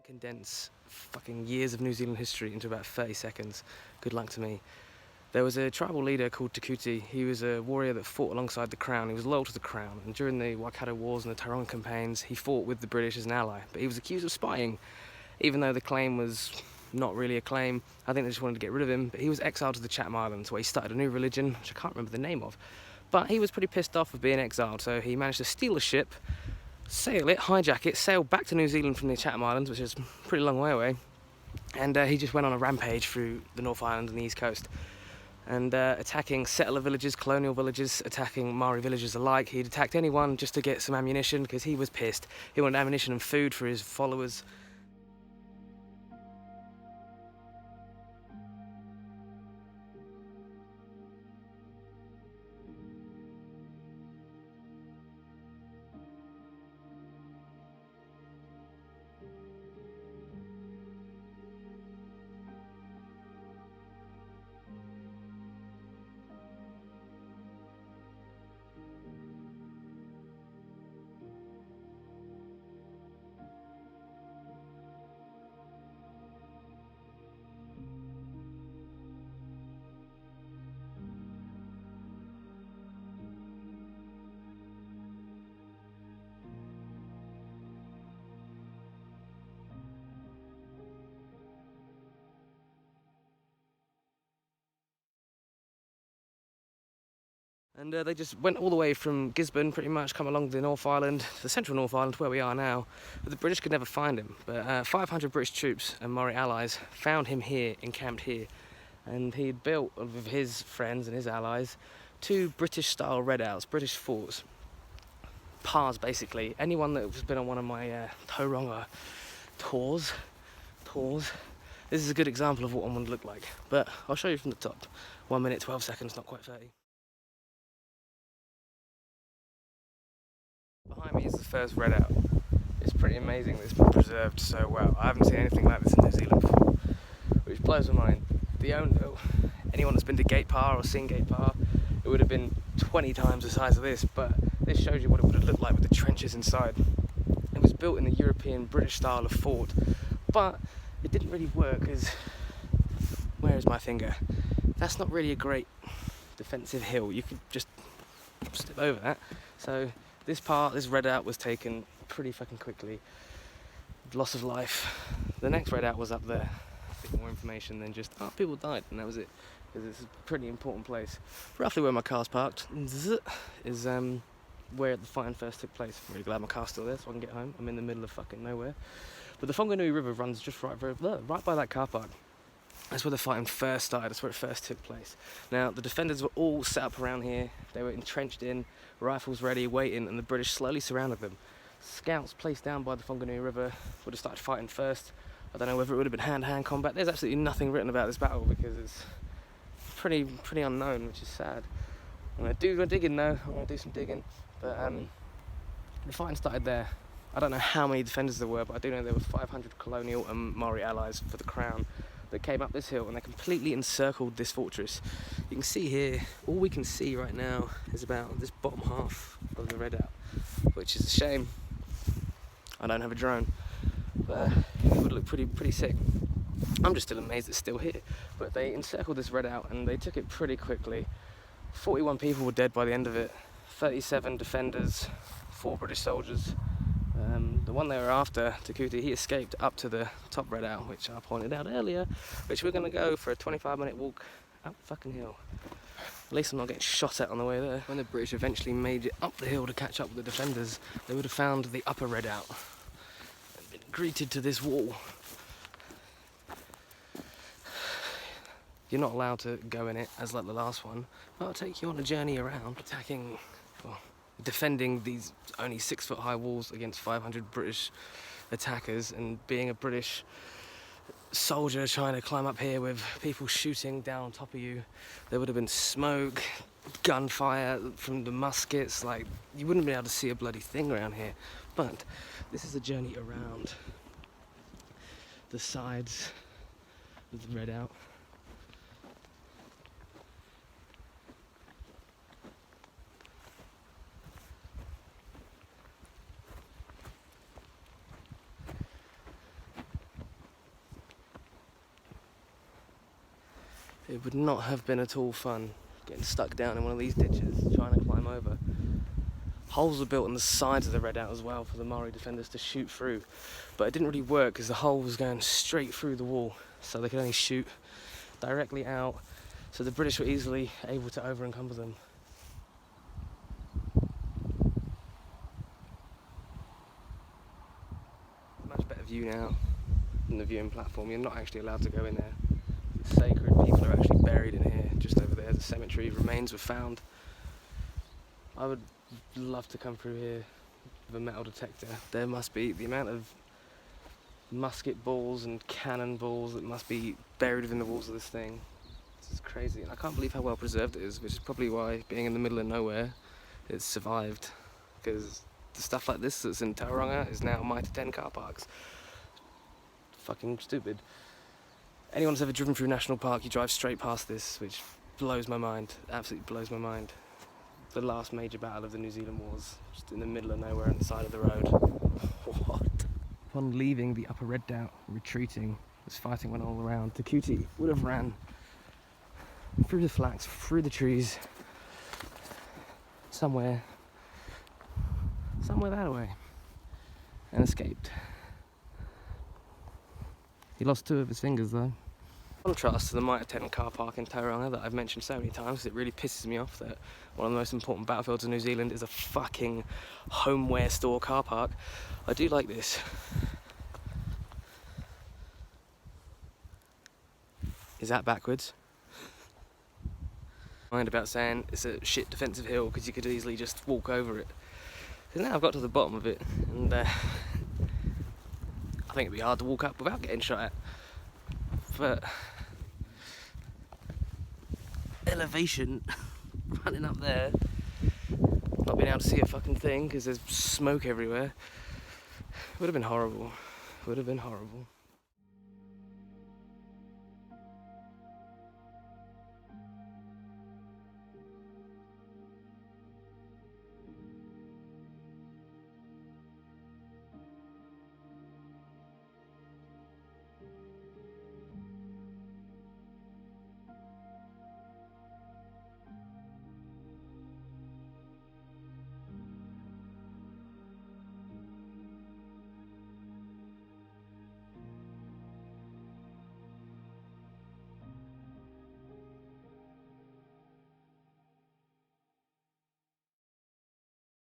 condense fucking years of New Zealand history into about 30 seconds. Good luck to me. There was a tribal leader called Te Kooti. He was a warrior that fought alongside the Crown. He was loyal to the Crown, and during the Waikato Wars and the Tauranga campaigns, he fought with the British as an ally. But he was accused of spying, even though the claim was not really a claim. I think they just wanted to get rid of him. But he was exiled to the Chatham Islands, where he started a new religion, which I can't remember the name of. But he was pretty pissed off of being exiled, so he managed to steal a ship, sail it, hijack it, sail back to New Zealand from the Chatham Islands, which is a pretty long way away. And he just went on a rampage through the North Island and the East Coast. And attacking settler villages, colonial villages, attacking Māori villages alike. He'd attacked anyone just to get some ammunition because he was pissed. He wanted ammunition and food for his followers. And they just went all the way from Gisborne, pretty much, come along the North Island, the central North Island, where we are now. But the British could never find him. But 500 British troops and Māori allies found him here, encamped here. And he'd built, with his friends and his allies, 2 British-style redouts, British forts. Pars, basically. Anyone that's been on one of my Tauranga tours, this is a good example of what one would look like. But I'll show you from the top. 1 minute, 12 seconds, not quite 30. Behind me is the first redoubt. It's pretty amazing that it's been preserved so well. I haven't seen anything like this in New Zealand before, which blows my mind. Anyone that's been to Gate Par or seen Gate Par, it would have been 20 times the size of this, but this shows you what it would have looked like with the trenches inside. It was built in the European British style of fort, but it didn't really work because, where is my finger? That's not really a great defensive hill. You could just step over that. So this redoubt was taken pretty fucking quickly. Loss of life. The next redoubt was up there. A bit more information than just, oh, people died, and that was it. Because it's a pretty important place. Roughly where my car's parked is where the fighting first took place. I'm really glad my car's still there so I can get home. I'm in the middle of fucking nowhere. But the Tongariro River runs just right by that car park. That's where the fighting first started, that's where it first took place. Now, the defenders were all set up around here. They were entrenched in, rifles ready, waiting, and the British slowly surrounded them. Scouts placed down by the Tongariro River would have started fighting first. I don't know whether it would have been hand-to-hand combat. There's absolutely nothing written about this battle because it's pretty unknown, which is sad. I'm going to do my digging though, I'm going to do some digging. But the fighting started there. I don't know how many defenders there were, but I do know there were 500 colonial and Māori allies for the Crown that came up this hill, and they completely encircled this fortress. You can see here, all we can see right now is about this bottom half of the redoubt, which is a shame. I don't have a drone, but it would look pretty sick. I'm just still amazed it's still here. But they encircled this redoubt and they took it pretty quickly. 41 people were dead by the end of it, 37 defenders, 4 British soldiers. The one they were after, Te Kooti, he escaped up to the top redoubt, which I pointed out earlier, which we're going to go for a 25-minute walk up the fucking hill. At least I'm not getting shot at on the way there. When the British eventually made it up the hill to catch up with the defenders, they would have found the upper redoubt and been greeted to this wall. You're not allowed to go in it as like the last one, but I'll take you on a journey around, defending these only 6-foot-high walls against 500 British attackers, and being a British soldier trying to climb up here with people shooting down on top of you. There would have been smoke, gunfire from the muskets, like you wouldn't be able to see a bloody thing around here. But this is a journey around the sides of the redoubt. it would not have been at all fun getting stuck down in one of these ditches trying to climb over. Holes were built on the sides of the Redoubt as well for the Māori defenders to shoot through, but it didn't really work because the hole was going straight through the wall, so they could only shoot directly out, so the British were easily able to over-encumber them. Much better view now than the viewing platform. You're not actually allowed to go in there. It's sacred. People are actually buried in here. Just over there, the cemetery, remains were found. I would love to come through here with a metal detector. There must be the amount of musket balls and cannon balls that must be buried within the walls of this thing. This is crazy, and I can't believe how well preserved it is, which is probably why, being in the middle of nowhere, it's survived. Because the stuff like this that's in Tauranga is now Mitre 10 car parks. Fucking stupid. Anyone who's ever driven through National Park, you drive straight past this, which blows my mind, absolutely blows my mind. The last major battle of the New Zealand Wars, just in the middle of nowhere on the side of the road. What? Upon leaving the upper Redoubt, retreating, as fighting went all around, Te Kooti would have ran through the flax, through the trees, somewhere that way, and escaped. He lost 2 of his fingers though. Contrast to the Mitre 10 car park in Tauranga that I've mentioned so many times, it really pisses me off that one of the most important battlefields in New Zealand is a fucking homeware store car park. I do like this. Is that backwards? Mind about saying it's a shit defensive hill because you could easily just walk over it. Because now I've got to the bottom of it, and I think it'd be hard to walk up without getting shot at. But elevation, running up there, not being able to see a fucking thing because there's smoke everywhere, would have been horrible. Would have been horrible.